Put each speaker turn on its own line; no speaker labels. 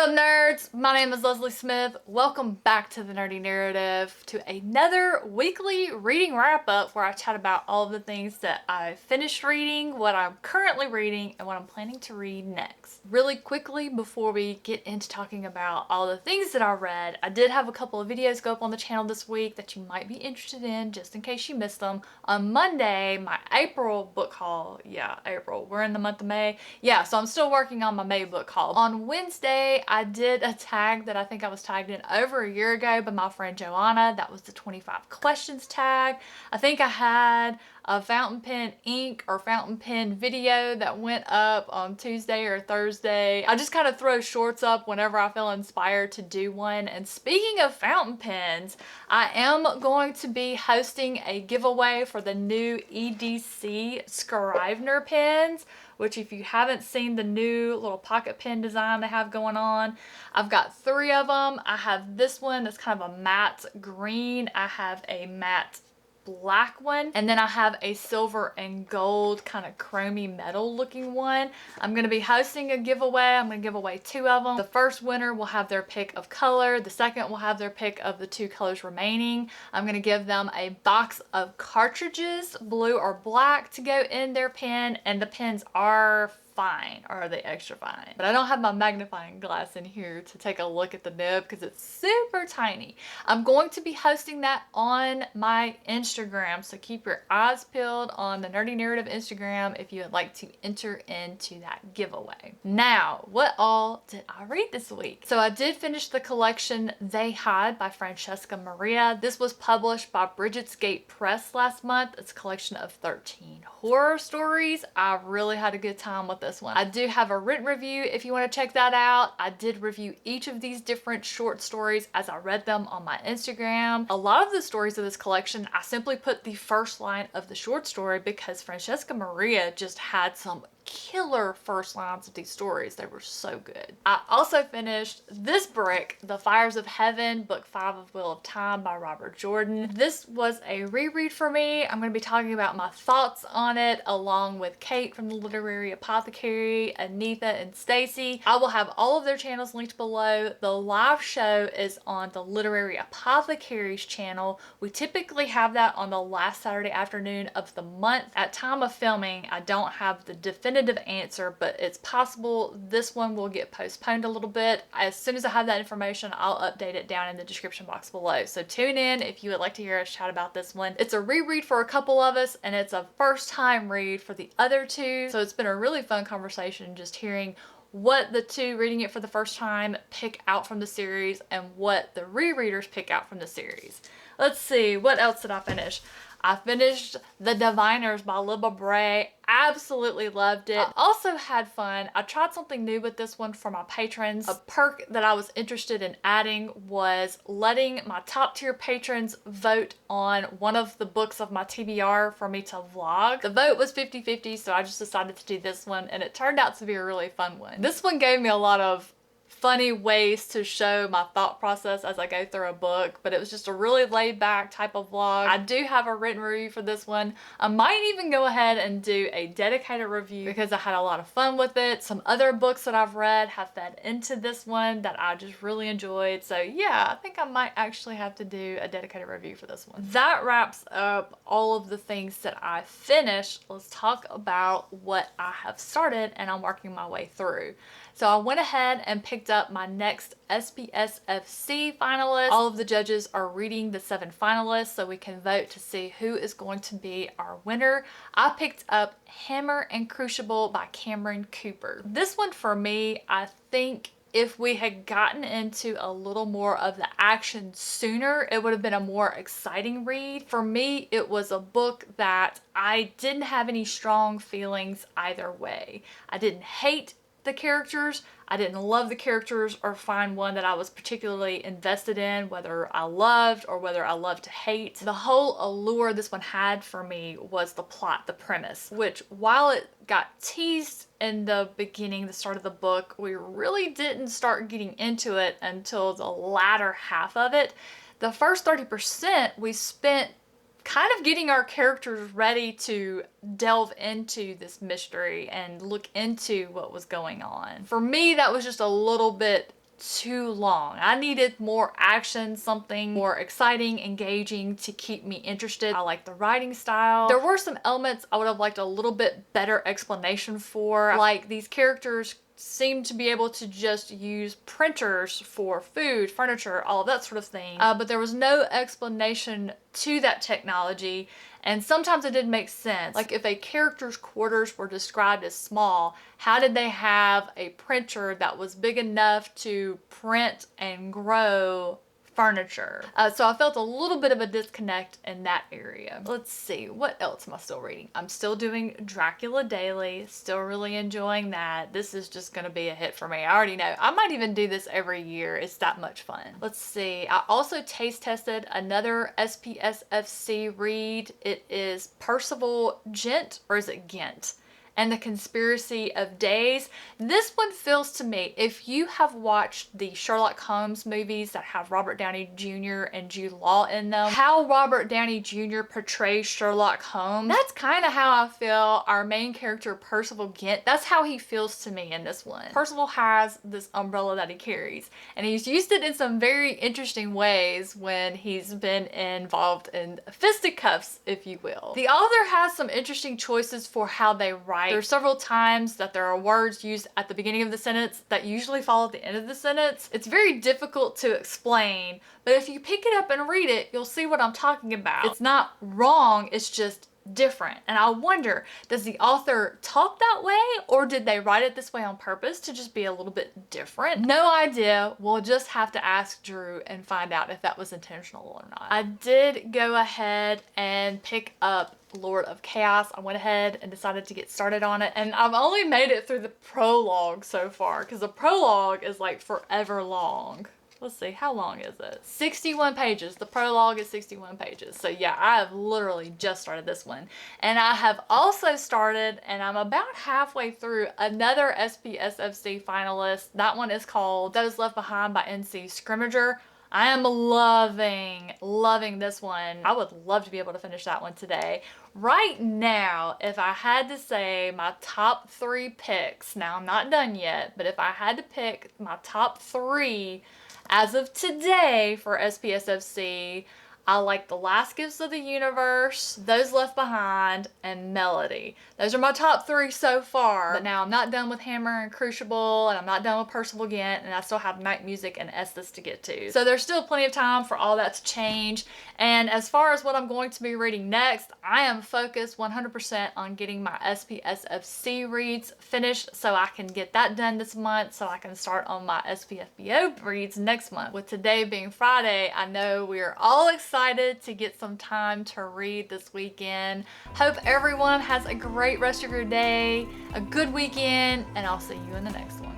What up, nerds? My name is Leslie Smith. Welcome back to the Nerdy Narrative, to another weekly reading wrap-up where I chat about all of the things that I finished reading, what I'm currently reading, and what I'm planning to read next. Really quickly, before we get into talking about all the things that I read, I did have a couple of videos go up on the channel this week that you might be interested in, just in case you missed them. On Monday, my April book haul, April, we're in the month of May. So I'm still working on my May book haul. On Wednesday, I did a tag that I think I was tagged in over a year ago by my friend Joanna. That was the 25 questions tag. I think I had a fountain pen ink or fountain pen video that went up on Tuesday or Thursday. I just kind of throw shorts up whenever I feel inspired to do one. And speaking of fountain pens, I am going to be hosting a giveaway for the new EDC Scrivener pens, which if you haven't seen the new little pocket pen design they have going on, I've got 3 of them. I have this one that's kind of a matte green. I have a matte black one, and then I have a silver and gold kind of chromy metal looking one. I'm going to be hosting a giveaway. I'm going to give away 2 of them. The first winner will have their pick of color. The second will have their pick of the 2 colors remaining. I'm going to give them a box of cartridges, blue or black, to go in their pen, and the pens are fine, or are they extra fine? But I don't have my magnifying glass in here to take a look at the nib because it's super tiny. I'm going to be hosting that on my Instagram, so keep your eyes peeled on the Nerdy Narrative Instagram if you would like to enter into that giveaway. Now, what all did I read this week? So I did finish the collection They Hide by Francesca Maria. This was published by Bridget's Gate Press last month. It's a collection of 13 horror stories. I really had a good time with this one. I do have a written review if you want to check that out. I did review each of these different short stories as I read them on my Instagram. A lot of the stories of this collection, I simply put the first line of the short story because Francesca Maria just had some killer first lines of these stories. They were so good. I also finished this brick, The Fires of Heaven, book 5 of Wheel of Time by Robert Jordan. This was a reread for me. I'm going to be talking about my thoughts on it along with Kate from the Literary Apothecary, Anita, and Stacy. I will have all of their channels linked below. The live show is on the Literary Apothecary's channel. We typically have that on the last Saturday afternoon of the month. At time of filming, I don't have the definitive answer, but it's possible this one will get postponed a little bit. As soon as I have that information, I'll update it down in the description box below. So tune in if you would like to hear us chat about this one. It's a reread for a couple of us, and it's a first time read for the other 2. So it's been a really fun conversation just hearing what the 2 reading it for the first time pick out from the series and what the rereaders pick out from the series. Let's see, what else did I finish? I finished The Diviners by Libba Bray. Absolutely loved it. I also had fun. I tried something new with this one for my patrons. A perk that I was interested in adding was letting my top tier patrons vote on one of the books of my TBR for me to vlog. The vote was 50-50, so I just decided to do this one, and it turned out to be a really fun one. This one gave me a lot of funny ways to show my thought process as I go through a book, but it was just a really laid back type of vlog. I do have a written review for this one. I might even go ahead and do a dedicated review because I had a lot of fun with it. Some other books that I've read have fed into this one that I just really enjoyed. So yeah, I think I might actually have to do a dedicated review for this one. That wraps up all of the things that I finished. Let's talk about what I have started and I'm working my way through. So I went ahead and picked up my next SPSFC finalist. All of the judges are reading the 7 finalists so we can vote to see who is going to be our winner. I picked up Hammer and Crucible by Cameron Cooper. This one for me, I think if we had gotten into a little more of the action sooner, it would have been a more exciting read. For me, it was a book that I didn't have any strong feelings either way. I didn't hate the characters, I didn't love the characters or find one that I was particularly invested in, whether I loved or whether I loved to hate. The whole allure this one had for me was the plot, the premise, which while it got teased in the beginning, the start of the book, we really didn't start getting into it until the latter half of it. The first 30% we spent kind of getting our characters ready to delve into this mystery and look into what was going on. For me, that was just a little bit too long. I needed more action, something more exciting, engaging to keep me interested. I like the writing style. There were some elements I would have liked a little bit better explanation for, like these characters seem to be able to just use printers for food, furniture, all of that sort of thing. But there was no explanation to that technology, and sometimes it didn't make sense. Like if a character's quarters were described as small, how did they have a printer that was big enough to print and grow furniture? So I felt a little bit of a disconnect in that area. Let's see, what else am I still reading? I'm still doing Dracula Daily, still really enjoying that. This is just gonna be a hit for me. I already know. I might even do this every year. It's that much fun. Let's see, I also taste tested another SPSFC read. It is Percival Gent, or is it Gent? And the Conspiracy of Days. This one feels to me, if you have watched the Sherlock Holmes movies that have Robert Downey Jr. and Jude Law in them, how Robert Downey Jr. portrays Sherlock Holmes, that's kind of how I feel our main character Percival Gent, that's how he feels to me in this one. Percival has this umbrella that he carries, and he's used it in some very interesting ways when he's been involved in fisticuffs, if you will. The author has some interesting choices for how they write. There's several times that there are words used at the beginning of the sentence that usually fall at the end of the sentence. It's very difficult to explain, but if you pick it up and read it, you'll see what I'm talking about. It's not wrong, it's just different. And I wonder, does the author talk that way, or did they write it this way on purpose to just be a little bit different? No idea. We'll just have to ask Drew and find out if that was intentional or not. I did go ahead and pick up Lord of Chaos. I went ahead and decided to get started on it, and I've only made it through the prologue so far, because the prologue is like forever long. Let's see, how long is it? 61 pages. The prologue is 61 pages. So yeah, I have literally just started this one. And I have also started, and I'm about halfway through, another SPSFC finalist. That one is called Those Left Behind by NC Scrimmager. I am loving this one. I would love to be able to finish that one today. Right now, if I had to say my top 3 picks, now I'm not done yet, but if I had to pick my top 3 as of today for SPSFC, I like The Last Gifts of the Universe, Those Left Behind, and Melody. Those are my top 3 so far. But now I'm not done with Hammer and Crucible, and I'm not done with Percival Gent, and I still have Night Music and Estes to get to. So there's still plenty of time for all that to change. And as far as what I'm going to be reading next, I am focused 100% on getting my SPSFC reads finished so I can get that done this month, so I can start on my SPFBO reads next month. With today being Friday, I know we're all excited to get some time to read this weekend. Hope everyone has a great rest of your day, a good weekend, and I'll see you in the next one.